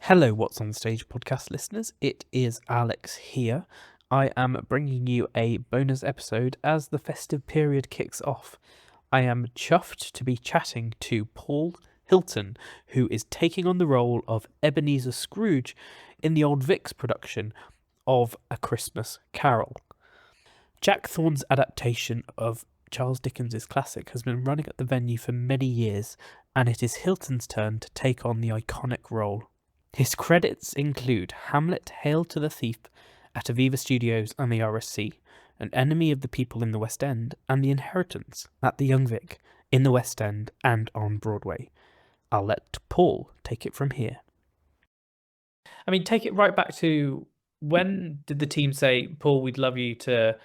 Hello, What's on Stage podcast listeners. It is Alex here. I am bringing you a bonus episode as the festive period kicks off. I am chuffed to be chatting to Paul Hilton, who is taking on the role of Ebenezer Scrooge in the Old Vic's production of A Christmas Carol. Jack Thorne's adaptation of Charles Dickens' classic has been running at the venue for many years, and it is Hilton's turn to take on the iconic role. His credits include Hamlet, Hail to the Thief at Aviva Studios and the RSC, An Enemy of the People in the West End, and The Inheritance at the Young Vic in the West End and on Broadway. I'll let Paul take it from here. I mean, take it right back to when did the team say, Paul, we'd love you to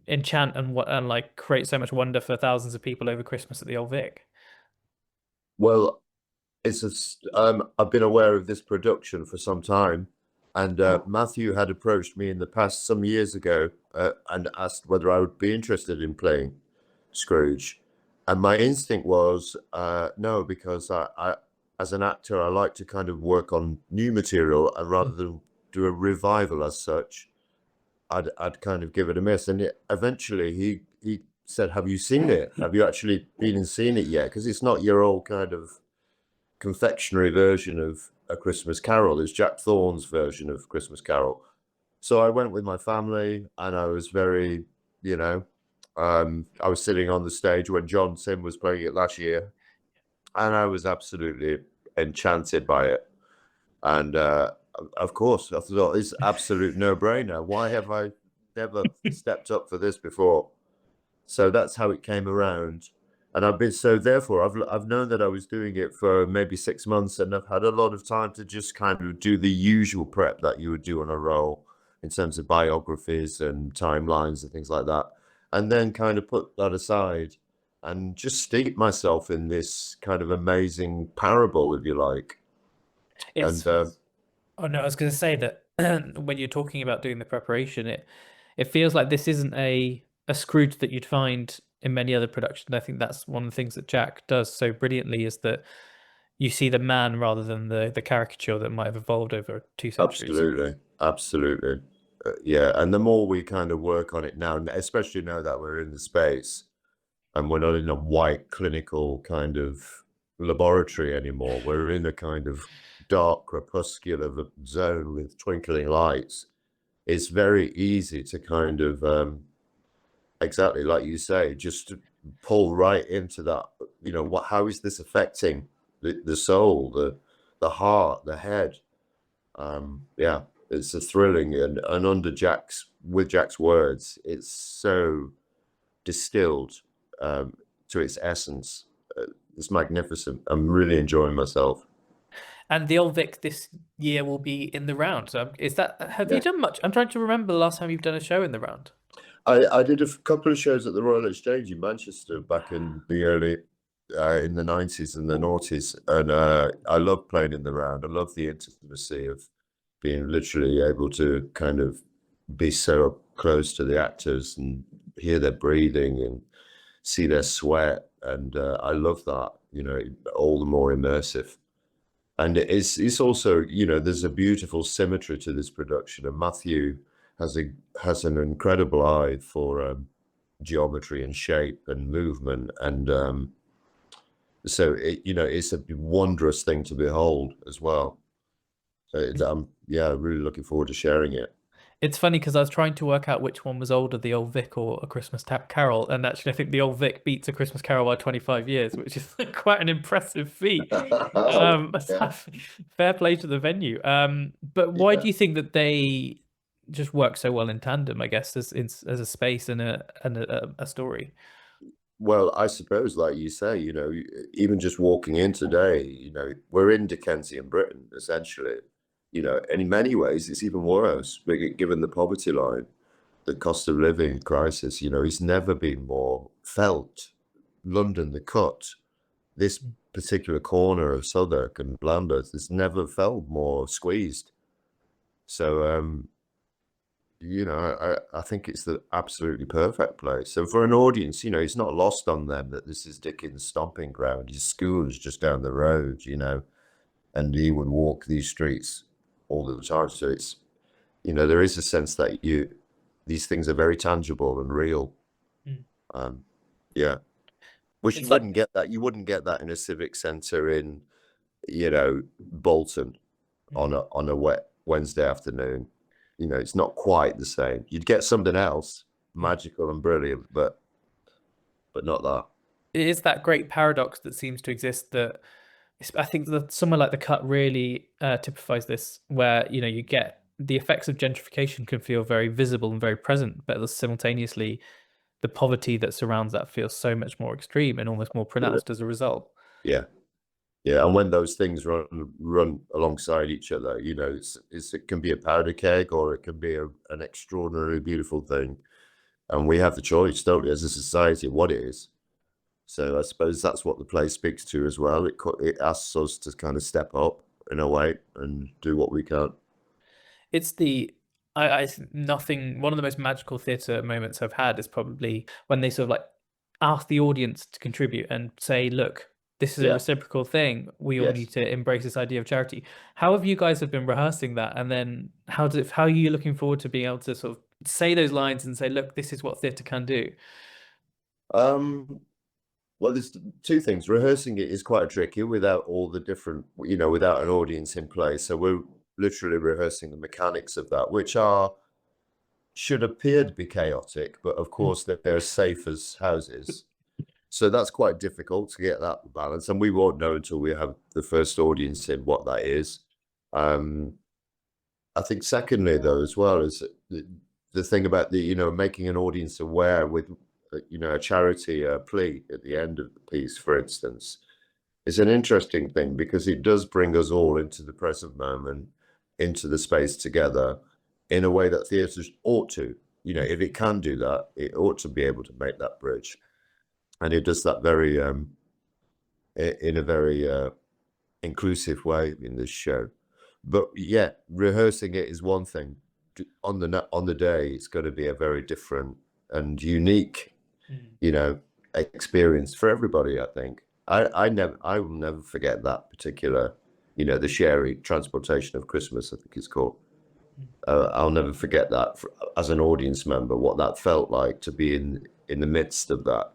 enchant and like create so much wonder for thousands of people over Christmas at the Old Vic? Well, I've been aware of this production for some time, and Matthew had approached me in the past some years ago and asked whether I would be interested in playing Scrooge. And my instinct was no, because I, as an actor, I like to kind of work on new material, and rather than do a revival as such, I'd kind of give it a miss. And eventually he said, "Have you seen it? Have you actually been and seen it yet? Because it's not your old kind of confectionery version of A Christmas Carol. It's Jack Thorne's version of Christmas Carol." So I went with my family, and I was very, I was sitting on the stage when John Sim was playing it last year, and I was absolutely enchanted by it. And of course, I thought it's absolute no-brainer. Why have I never stepped up for this before? So that's how it came around. And therefore I've known that I was doing it for maybe 6 months, and I've had a lot of time to just kind of do the usual prep that you would do on a role in terms of biographies and timelines and things like that. And then kind of put that aside and just steep myself in this kind of amazing parable, if you like. I was going to say that when you're talking about doing the preparation, it feels like this isn't a Scrooge that you'd find in many other productions. I think that's one of the things that Jack does so brilliantly, is that you see the man rather than the caricature that might have evolved over 2 centuries. Absolutely. Yeah, and the more we kind of work on it now, especially now that we're in the space and we're not in a white clinical kind of laboratory anymore, we're in a kind of dark crepuscular zone with twinkling lights. It's very easy to kind of exactly like you say, just to pull right into that. How is this affecting the soul, the heart, the head? Yeah, it's a thrilling, and under Jack's words, it's so distilled to its essence. It's magnificent. I'm really enjoying myself. And the Old Vic this year will be in the round. So have you done much? I'm trying to remember the last time you've done a show in the round. I did a couple of shows at the Royal Exchange in Manchester back in the early in the 90s and the noughties, and I love playing in the round. I love the intimacy of being literally able to kind of be so close to the actors and hear their breathing and see their sweat, and I love that. All the more immersive. And it's also, there's a beautiful symmetry to this production, and Matthew has an incredible eye for geometry and shape and movement, and so it's a wondrous thing to behold as well. So I'm really looking forward to sharing it. It's funny because I was trying to work out which one was older, the Old Vic or A Christmas Carol, and actually I think the Old Vic beats A Christmas Carol by 25 years, which is quite an impressive feat. Fair play to the venue. But why do you think that they just work so well in tandem, I guess, as a space and a story? Well, I suppose, like you say, even just walking in today, we're in Dickensian Britain, essentially. And in many ways, it's even worse, given the poverty line, the cost of living crisis. It's never been more felt. London, the Cut, this particular corner of Southwark and Lambeth, it's never felt more squeezed. So, I think it's the absolutely perfect place. So for an audience, it's not lost on them that this is Dickens' stomping ground. His school is just down the road, and he would walk these streets all the time. So it's, there is a sense that these things are very tangible and real. Mm. Yeah. Which It's you like wouldn't get that. You wouldn't get that in a civic centre in, Bolton on a wet Wednesday afternoon. It's not quite the same. You'd get something else magical and brilliant, but not that. it is that great paradox that seems to exist that I think that somewhere like The Cut really typifies this, where you get the effects of gentrification can feel very visible and very present, but simultaneously the poverty that surrounds that feels so much more extreme and almost more pronounced as a result. Yeah. Yeah, and when those things run alongside each other, it can be a powder keg or it can be an extraordinarily beautiful thing, and we have the choice, don't we, as a society, what it is. So I suppose that's what the play speaks to as well. It asks us to kind of step up in a way and do what we can. It's the I nothing one of the most magical theatre moments I've had is probably when they sort of like ask the audience to contribute and say, look, this is a Yeah. reciprocal thing. We all Yes. need to embrace this idea of charity. How have you guys have been rehearsing that? And then how are you looking forward to being able to sort of say those lines and say, look, this is what theatre can do? Um, well, there's two things. Rehearsing it is quite tricky without all the different, without an audience in place. So we're literally rehearsing the mechanics of that, which should appear to be chaotic, but of course they're as safe as houses. So that's quite difficult to get that balance, and we won't know until we have the first audience in what that is. I think secondly, though, as well, is the thing about making an audience aware with a charity plea at the end of the piece, for instance, is an interesting thing because it does bring us all into the present moment, into the space together, in a way that theatre ought to. If it can do that, it ought to be able to make that bridge, and it does that very in a very inclusive way in this show. But yeah, rehearsing it is one thing. On the day, it's going to be a very different and unique, experience for everybody. I think I will never forget that particular, the Sherry Transportation of Christmas, I think it's called. I'll never forget that as an audience member, what that felt like to be in the midst of that,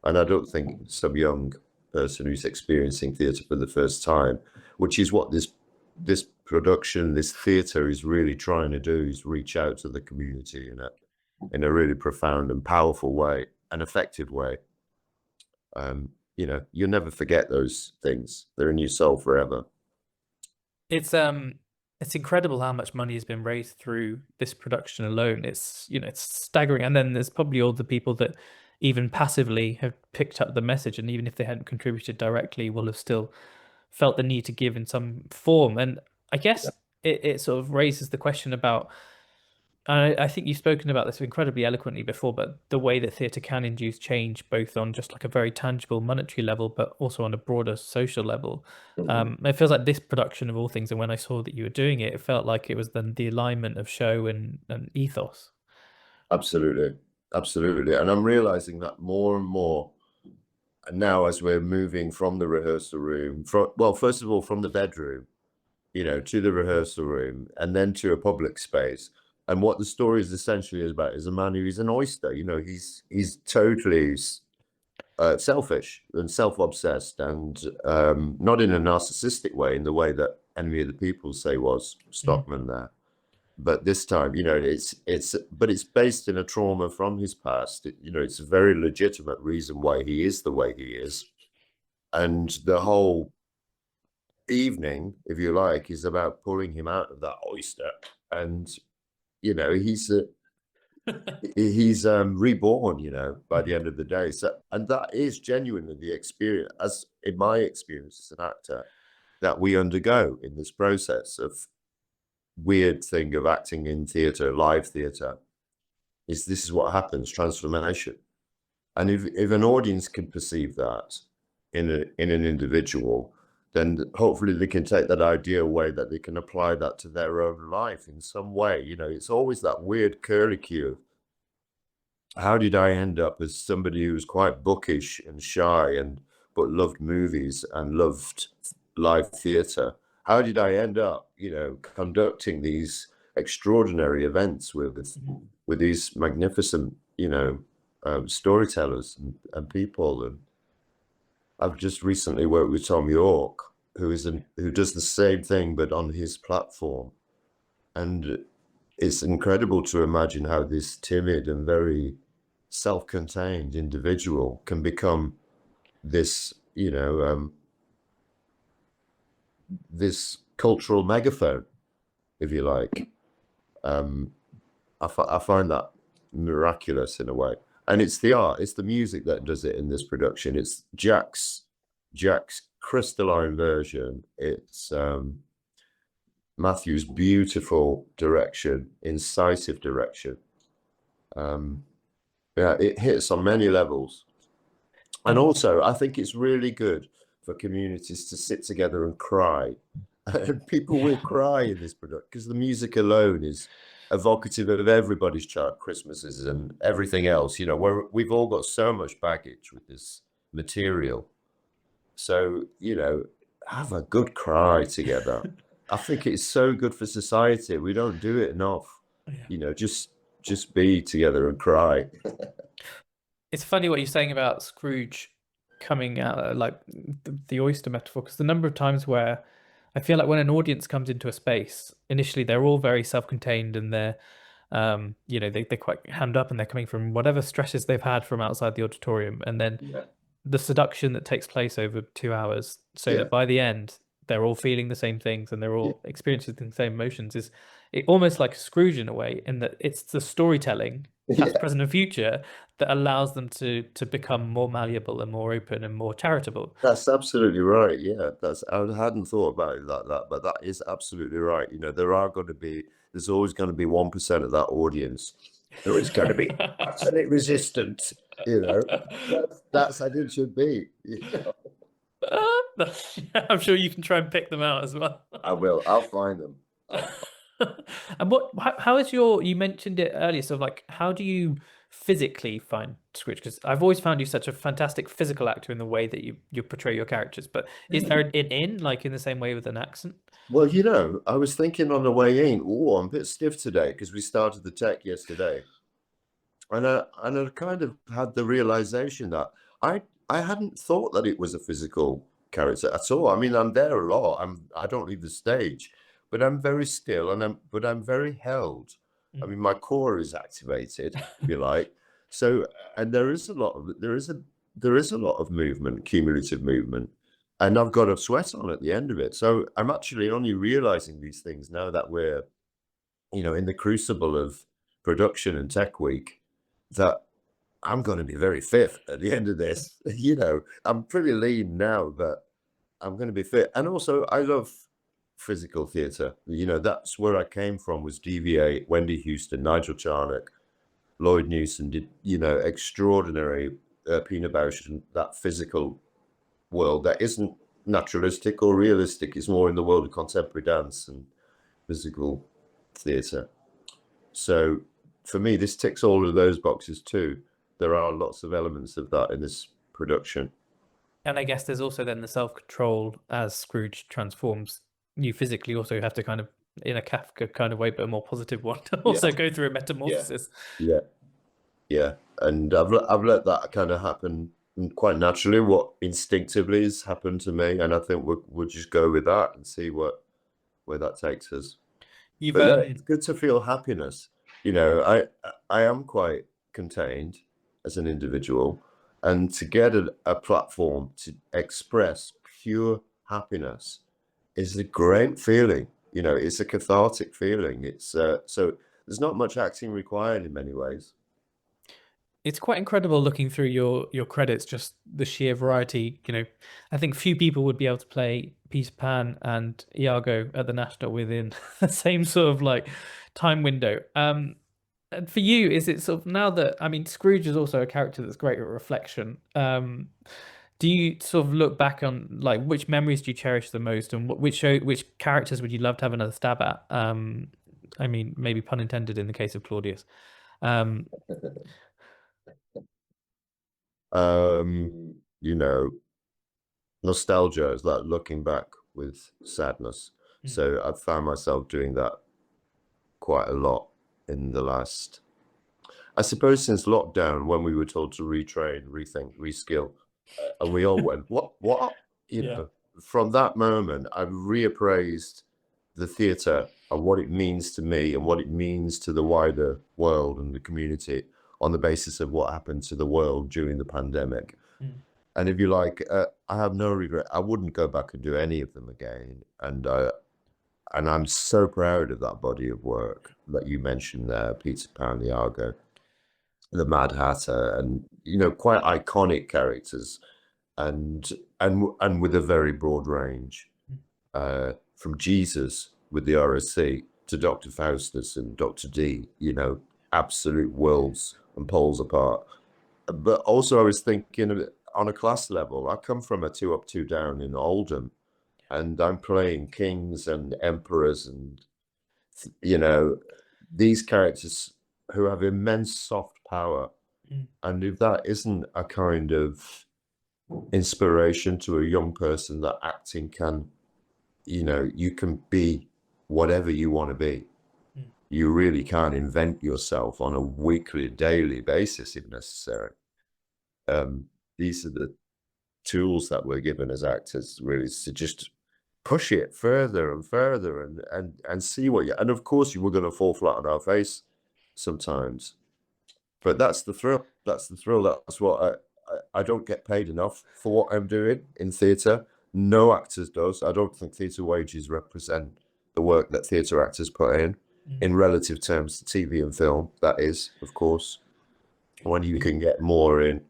And I don't think some young person who's experiencing theatre for the first time, which is what this production, this theatre is really trying to do, is reach out to the community in a really profound and powerful way, an effective way. You'll never forget those things. They're in your soul forever. It's incredible how much money has been raised through this production alone. It's staggering. And then there's probably all the people that even passively have picked up the message, and even if they hadn't contributed directly, will have still felt the need to give in some form. And I guess it sort of raises the question about, I think you've spoken about this incredibly eloquently before, but the way that theatre can induce change, both on just like a very tangible monetary level, but also on a broader social level. It feels like this production of all things, and when I saw that you were doing it, it felt like it was then the alignment of show and ethos. Absolutely. Absolutely. And I'm realizing that more and more now as we're moving from the rehearsal room, first of all, from the bedroom, to the rehearsal room, and then to a public space. And what the story is essentially about is a man who is an oyster. He's totally selfish and self-obsessed, and not in a narcissistic way, in the way that Enemy of the People say was Stockman there. But this time, but it's based in a trauma from his past. It's a very legitimate reason why he is the way he is, and the whole evening, if you like, is about pulling him out of that oyster, and he's reborn, by the end of the day. So, and that is genuinely the experience, as in my experience as an actor, that we undergo in this process of weird thing of acting in theatre, live theatre, is this is what happens, transformation. And if an audience can perceive that in an individual, then hopefully they can take that idea away, that they can apply that to their own life in some way. It's always that weird curlicue. How did I end up as somebody who was quite bookish and shy but loved movies and loved live theatre. How did I end up, conducting these extraordinary events with these magnificent, storytellers and people? And I've just recently worked with Thom Yorke, who does the same thing but on his platform, and it's incredible to imagine how this timid and very self-contained individual can become this, this cultural megaphone, if you like. I find that miraculous in a way, and it's the art, it's the music that does it in this production. It's Jack's crystalline version. It's Matthew's beautiful direction, incisive direction. Yeah, it hits on many levels. And also, I think it's really good for communities to sit together and cry. And people will cry in this production because the music alone is evocative of everybody's child Christmases and everything else, where we've all got so much baggage with this material. So, have a good cry together. I think it's so good for society. We don't do it enough. Just be together and cry. It's funny what you're saying about Scrooge coming out, like the oyster metaphor, because the number of times where I feel like when an audience comes into a space, initially they're all very self-contained and they're, they're quite hand up and they're coming from whatever stresses they've had from outside the auditorium, and then the seduction that takes place over 2 hours, so that by the end they're all feeling the same things and they're all experiencing the same emotions, is it almost like Scrooge in a way, in that it's the storytelling, past, present, and future, that allows them to become more malleable and more open and more charitable. That's absolutely right. Yeah, I hadn't thought about it like that, but that is absolutely right. There's always going to be 1% of that audience who is going to be utterly resistant. That's how it should be. I'm sure you can try and pick them out as well. I will. I'll find them. And how is you mentioned it earlier, so like, how do you physically find Scrooge? Because I've always found you such a fantastic physical actor in the way that you portray your characters, but is there an in like in the same way with an accent? Well, I was thinking on the way in, I'm a bit stiff today because we started the tech yesterday. And I kind of had the realization that I hadn't thought that it was a physical character at all. I mean, I'm there a lot. I don't leave the stage, but I'm very still but I'm very held. I mean, my core is activated, if you like. So, and there is a lot of movement, cumulative movement, and I've got a sweat on at the end of it. So I'm actually only realizing these things now that we're, in the crucible of production and tech week, that I'm going to be very fit at the end of this. I'm pretty lean now, but I'm going to be fit. And also, I love physical theatre. That's where I came from, was DVA, Wendy Houston, Nigel Charnock, Lloyd Newson did, extraordinary Pina Bausch, and that physical world that isn't naturalistic or realistic. It's more in the world of contemporary dance and physical theatre. So for me, this ticks all of those boxes too. There are lots of elements of that in this production. And I guess there's also then the self-control as Scrooge transforms. You physically also have to kind of, in a Kafka kind of way, but a more positive one, to also go through a metamorphosis. Yeah. And I've let that kind of happen quite naturally. What instinctively has happened to me, and I think we'll just go with that and see where that takes us. It's good to feel happiness. I am quite contained as an individual, and to get a platform to express pure happiness is a great feeling. It's a cathartic feeling. It's so there's not much acting required in many ways. It's quite incredible looking through your credits, just the sheer variety. I think few people would be able to play Peter Pan and Iago at the National within the same sort of like time window. And for you, is it sort of, now that, I mean, Scrooge is also a character that's great at reflection. Do you sort of look back on, like, which memories do you cherish the most, and which characters would you love to have another stab at? I mean, maybe pun intended in the case of Claudius. Nostalgia is like looking back with sadness. So I've found myself doing that quite a lot in the last, I suppose, since lockdown, when we were told to retrain, rethink, reskill, and we all went, what? From that moment, I've reappraised the theatre and what it means to me and what it means to the wider world and the community on the basis of what happened to the world during the pandemic. And if you like, I have no regret. I wouldn't go back and do any of them again. And I'm so proud of that body of work that you mentioned there, Peter Pan, the Argo, the Mad Hatter, and quite iconic characters, and with a very broad range, from Jesus with the RSC to Dr. Faustus and Dr. D. Absolute worlds and poles apart. But also, I was thinking on a class level. I come from a 2 up, 2 down in Oldham, and I'm playing kings and emperors and these characters who have immense soft power. And if that isn't a kind of inspiration to a young person that acting can, you can be whatever you want to be. You really can invent yourself on a weekly, daily basis if necessary. These are the tools that we're given as actors, really, to just push it further and further and see what and of course you were going to fall flat on our face sometimes, but that's the thrill. That's what I don't get paid enough for what I'm doing in theatre. No actors does. I don't think theatre wages represent the work that theatre actors put in relative terms to TV and film. That is, of course, when you can get more in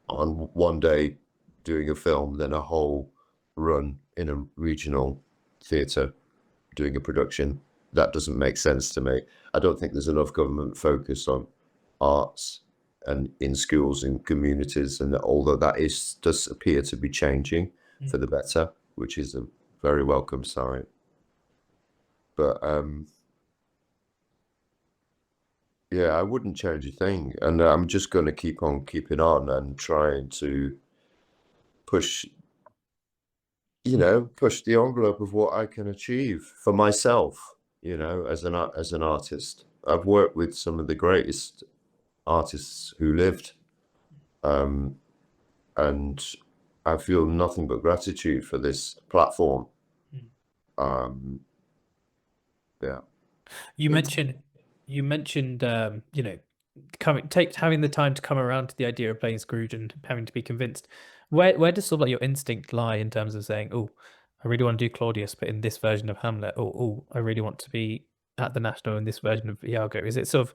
on one day doing a film than a whole run in a regional theatre doing a production. That doesn't make sense to me. I don't think there's enough government focus on arts and in schools and communities, and although that does appear to be changing for the better, which is a very welcome sign. But I wouldn't change a thing, and I'm just going to keep on keeping on and trying to push the envelope of what I can achieve for myself, as an artist. I've worked with some of the greatest artists who lived, and I feel nothing but gratitude for this platform. You mentioned having the time to come around to the idea of playing Scrooge and having to be convinced. Where does sort of like your instinct lie in terms of saying, oh, I really want to do Claudius, but in this version of Hamlet, or oh, I really want to be at the National in this version of Iago? Is it sort of,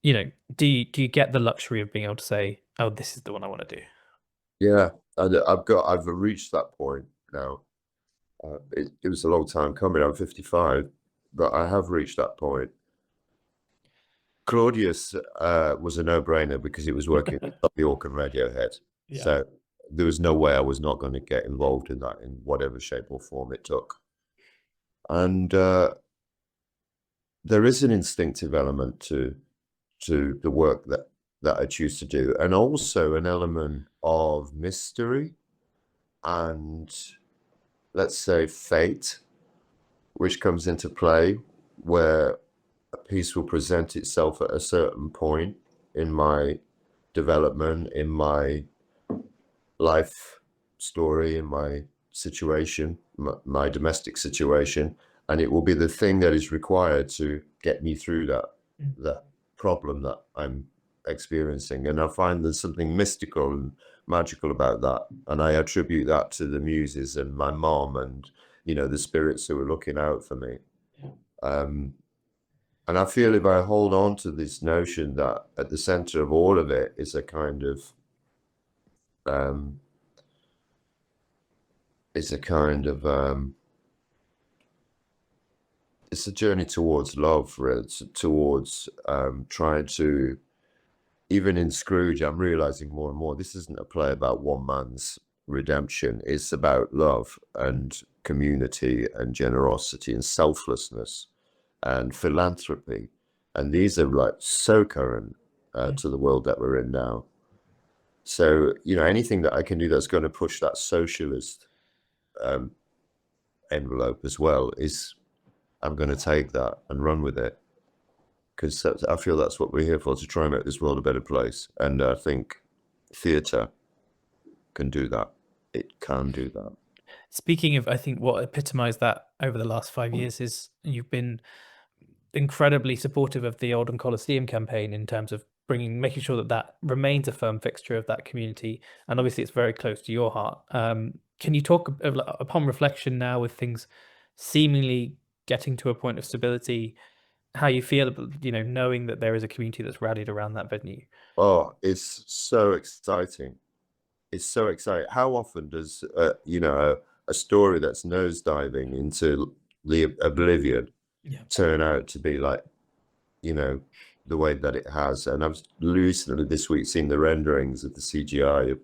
do you get the luxury of being able to say, oh, this is the one I want to do? Yeah, I've reached that point now. It was a long time coming. I'm 55, but I have reached that point. Claudius was a no-brainer because he was working with Thom Yorke and Radiohead. Yeah. So there was no way I was not going to get involved in that in whatever shape or form it took. And there is an instinctive element to the work that I choose to do, and also an element of mystery and, let's say, fate, which comes into play, where a piece will present itself at a certain point in my development, in my life story, in my situation, my domestic situation, and it will be the thing that is required to get me through that problem that I'm experiencing. And I find there's something mystical and magical about that, and I attribute that to the muses and my mom and the spirits who are looking out for me. And I feel if I hold on to this notion that at the center of all of it is a kind of it's a journey towards love, really, towards trying to, even in Scrooge, I'm realizing more and more, this isn't a play about one man's redemption. It's about love and community and generosity and selflessness and philanthropy. And these are like so current to the world that we're in now. So, anything that I can do that's going to push that socialist envelope as well is I'm going to take that and run with it, because I feel that's what we're here for, to try and make this world a better place. And I think theatre can do that. It can do that. Speaking of, I think what epitomized that over the last 5 years is you've been incredibly supportive of the Oldham Coliseum campaign in terms of making sure that that remains a firm fixture of that community, and obviously it's very close to your heart. Can you talk upon reflection now, with things seemingly getting to a point of stability, how you feel, knowing that there is a community that's rallied around that venue? Oh, it's so exciting. It's so exciting. How often does a story that's nosediving into the oblivion turn out to be like, the way that it has? And I've recently this week seen the renderings of the CGI of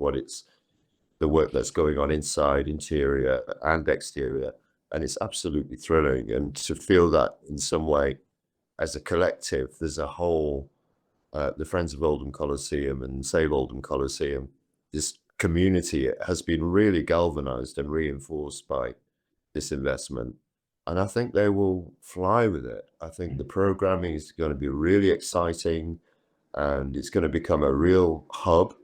the work that's going on inside, interior and exterior, and it's absolutely thrilling. And to feel that in some way as a collective, there's a whole the Friends of Oldham Coliseum and Save Oldham Coliseum, this community has been really galvanized and reinforced by this investment. And I think they will fly with it. I think the programming is going to be really exciting, and it's going to become a real hub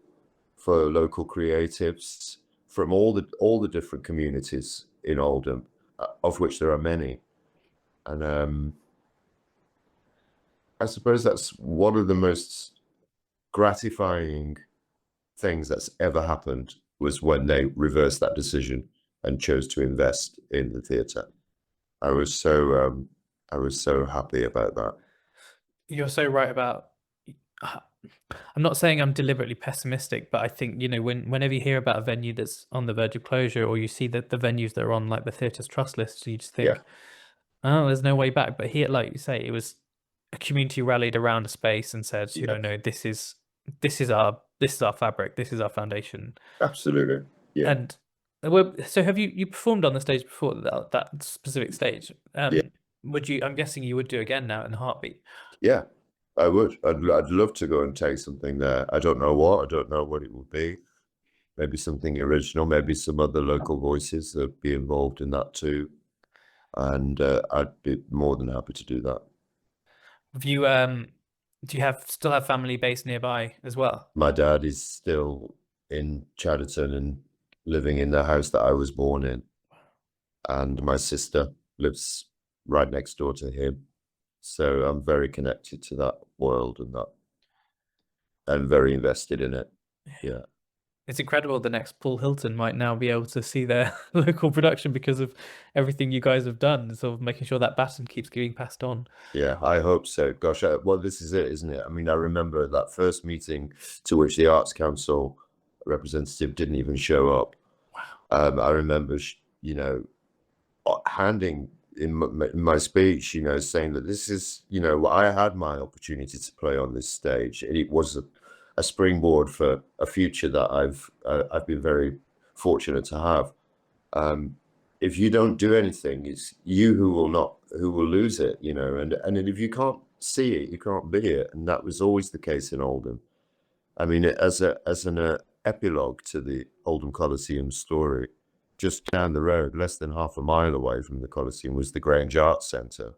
for local creatives from all the different communities in Oldham, of which there are many. And I suppose that's one of the most gratifying things that's ever happened, was when they reversed that decision and chose to invest in the theatre. I was so happy about that. You're so right about. I'm not saying I'm deliberately pessimistic, but I think, whenever you hear about a venue that's on the verge of closure, or you see that the venues that are on like the Theatres Trust list, you just think, oh, there's no way back. But here, like you say, it was a community rallied around a space and said, no, this is our fabric, this is our foundation. Absolutely. Yeah. And so have you performed on the stage before, that specific stage? Would you? I'm guessing you would do again now in a heartbeat. Yeah, I would. I'd love to go and take something there. I don't know what. I don't know what it would be. Maybe something original. Maybe some other local voices that be involved in that too. And I'd be more than happy to do that. Have you do you still have family based nearby as well? My dad is still in Chadderton and living in the house that I was born in, and my sister lives right next door to him. So I'm very connected to that world and very invested in it. Yeah. It's incredible the next Paul Hilton might now be able to see their local production because of everything you guys have done, sort of making sure that baton keeps getting passed on. Yeah, I hope so. Gosh, well, this is it, isn't it? I mean, I remember that first meeting to which the Arts Council representative didn't even show up. Wow. I remember, handing in my speech, saying that this is, I had my opportunity to play on this stage. It was a springboard for a future that I've been very fortunate to have. If you don't do anything, it's you who will lose it, and if you can't see it, you can't be it. And that was always the case in Oldham. I mean, as an epilogue to the Oldham Coliseum story, just down the road, less than half a mile away from the Coliseum, was the Grange Arts Centre,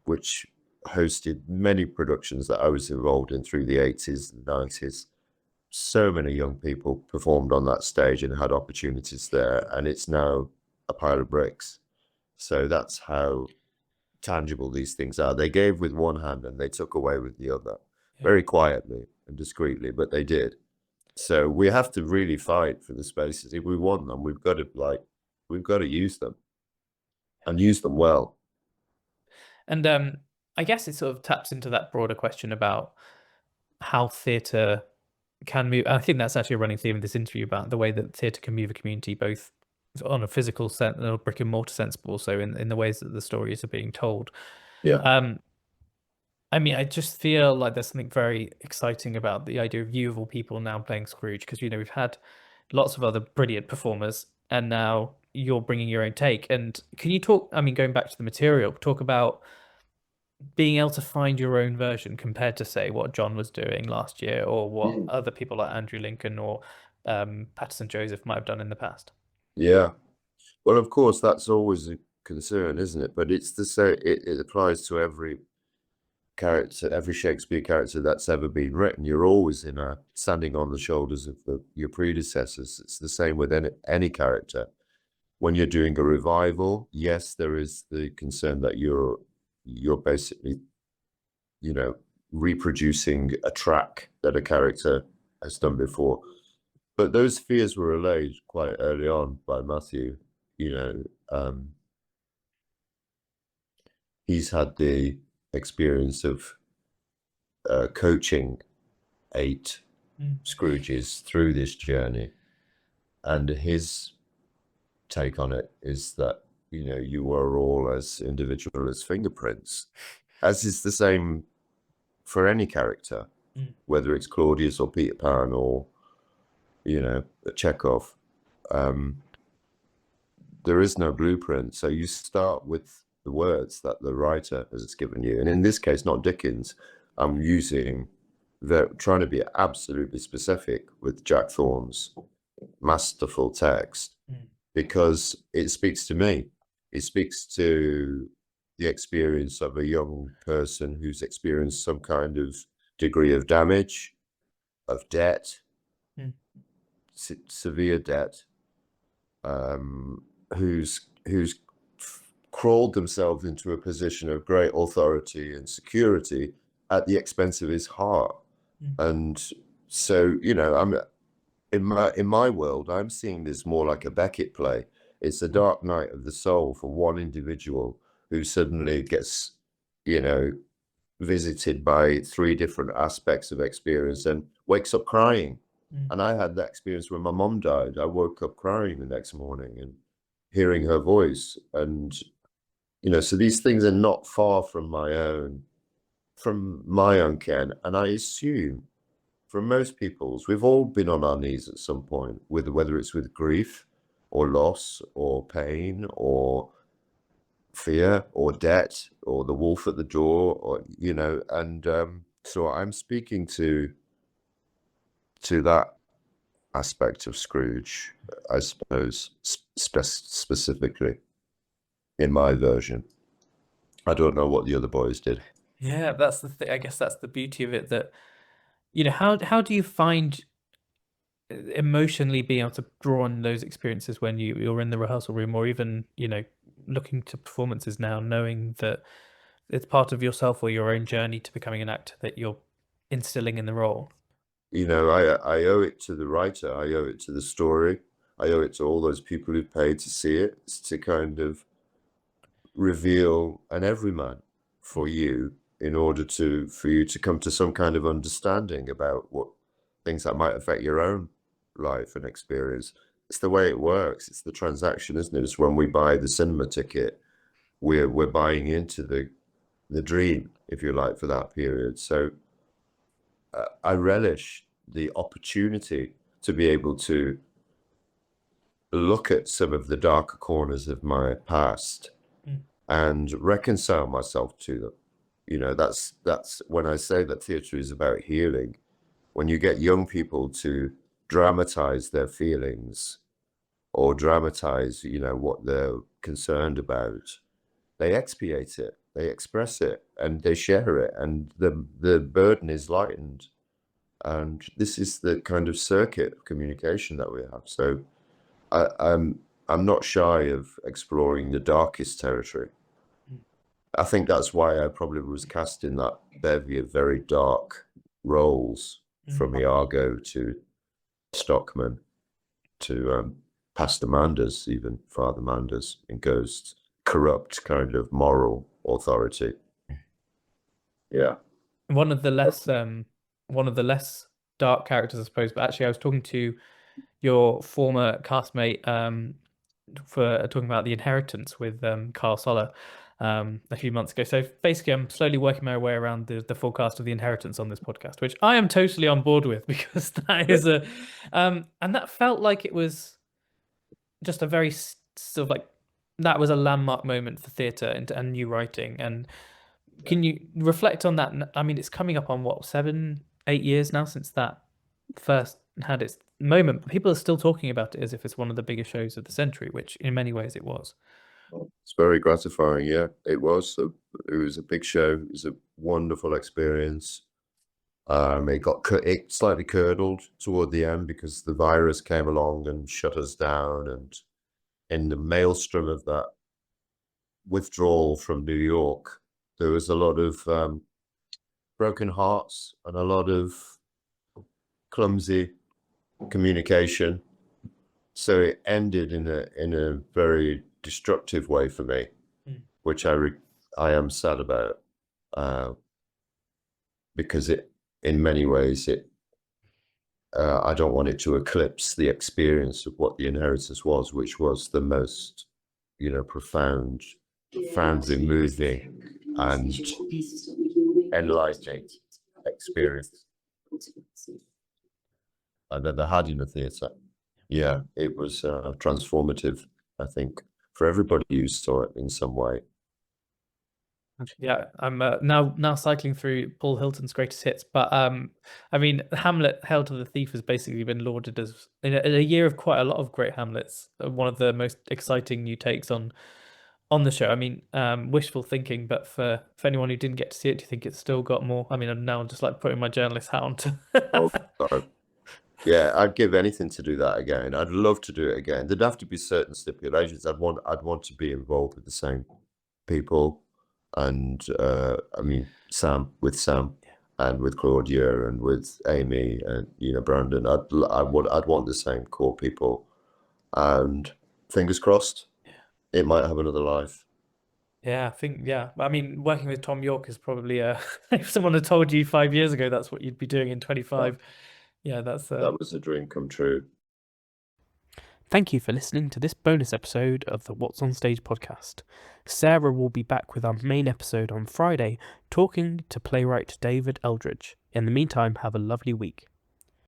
which hosted many productions that I was involved in through the 80s and 90s. So many young people performed on that stage and had opportunities there, and it's now a pile of bricks. So that's how tangible these things are. They gave with one hand and they took away with the other, very quietly and discreetly, but they did. So we have to really fight for the spaces. If we want them, we've got to use them, and use them well. And I guess it sort of taps into that broader question about how theatre can move. I think that's actually a running theme of this interview, about the way that theatre can move a community, both on a physical sense, a brick and mortar sense, but also in the ways that the stories are being told. Yeah. I mean, I just feel like there's something very exciting about the idea of you of all people now playing Scrooge, because we've had lots of other brilliant performers, and now you're bringing your own take. And can you talk? I mean, going back to the material, talk about being able to find your own version compared to, say, what John was doing last year, or what other people like Andrew Lincoln or Patterson Joseph might have done in the past. Yeah. Well, of course, that's always a concern, isn't it? But it's the same. It applies to every character, every Shakespeare character that's ever been written. You're always standing on the shoulders of your predecessors. It's the same with any character. When you're doing a revival, yes, there is the concern that you're basically, reproducing a track that a character has done before. But those fears were allayed quite early on by Matthew. He's had the experience of coaching 8 Scrooges through this journey, and his take on it is that you are all as individual as fingerprints, as is the same for any character, whether it's Claudius or Peter Pan or Chekhov. There is no blueprint, so you start with the words that the writer has given you, and in this case, not Dickens. I'm trying to be absolutely specific with Jack Thorne's masterful text, because it speaks to me. It speaks to the experience of a young person who's experienced some kind of degree of damage, of debt, severe debt, who's crawled themselves into a position of great authority and security at the expense of his heart. And so, I'm in my world, I'm seeing this more like a Beckett play. It's a dark night of the soul for one individual who suddenly gets, visited by 3 different aspects of experience and wakes up crying. And I had that experience when my mom died. I woke up crying the next morning and hearing her voice. And, so these things are not far from my own ken. And I assume for most people's, we've all been on our knees at some point, whether it's with grief or loss or pain or fear or debt or the wolf at the door, or and so I'm speaking to that aspect of Scrooge, I suppose, specifically in my version. I don't know what the other boys did. Yeah, that's the thing. I guess that's the beauty of it, that how do you find emotionally being able to draw on those experiences when you're in the rehearsal room, or even looking to performances now, knowing that it's part of yourself or your own journey to becoming an actor that you're instilling in the role? I owe it to the writer. I owe it to the story. I owe it to all those people who paid to see it, to kind of reveal an everyman for you, in order for you to come to some kind of understanding about what things that might affect your own life and experience. It's the way it works. It's the transaction, isn't it? It's when we buy the cinema ticket, we're buying into the dream, if you like, for that period. So I relish the opportunity to be able to look at some of the darker corners of my past and reconcile myself to them. That's when I say that theatre is about healing. When you get young people to dramatize their feelings or dramatize, what they're concerned about, they expiate it, they express it, and they share it, and the burden is lightened. And this is the kind of circuit of communication that we have. So I'm not shy of exploring the darkest territory. I think that's why I probably was cast in that bevy of very dark roles, from Iago to Stockman to Pastor Manders, even Father Manders in Ghosts, corrupt kind of moral authority. Yeah. One of the less dark characters, I suppose, but actually I was talking to your former castmate for talking about The Inheritance with Carl Soller a few months ago. So basically I'm slowly working my way around the full cast of The Inheritance on this podcast, which I am totally on board with, because that is and that felt like it was just a very sort of like, that was a landmark moment for theatre and new writing. And can you reflect on that? I mean, it's coming up on what, 7, 8 years now since that first had its moment, but people are still talking about it as if it's one of the biggest shows of the century, which in many ways it was. It's very gratifying. Yeah, it was. It was a big show. It was a wonderful experience. It got it slightly curdled toward the end because the virus came along and shut us down. And in the maelstrom of that withdrawal from New York, there was a lot of broken hearts and a lot of clumsy communication. So it ended in a very destructive way for me, which I am sad about, because in many ways I don't want it to eclipse the experience of what The Inheritance was, which was the most, profoundly moving and enlightening experience I've ever had in a theatre. Yeah, it was transformative, I think, for everybody who saw it in some way. Yeah, I'm now cycling through Paul Hilton's greatest hits, but I mean, Hamlet, Hail to the Thief has basically been lauded as in a year of quite a lot of great Hamlets, one of the most exciting new takes on the show. I mean, wishful thinking, but for anyone who didn't get to see it, do you think it's still got more? I mean, I'm now just like putting my journalist hat on to. Oh, God. Yeah, I'd give anything to do that again. I'd love to do it again. There'd have to be certain stipulations. I'd want to be involved with the same people, and I mean Sam and with Claudia and with Amy and Brandon. I'd want the same core people, and fingers crossed, it might have another life. Yeah, I think, yeah. I mean, working with Thom Yorke is probably if someone had told you 5 years ago that's what you'd be doing in 25, yeah, that was a dream come true. Thank you for listening to this bonus episode of the What's on Stage podcast. Sarah will be back with our main episode on Friday, talking to playwright David Eldridge. In the meantime, have a lovely week.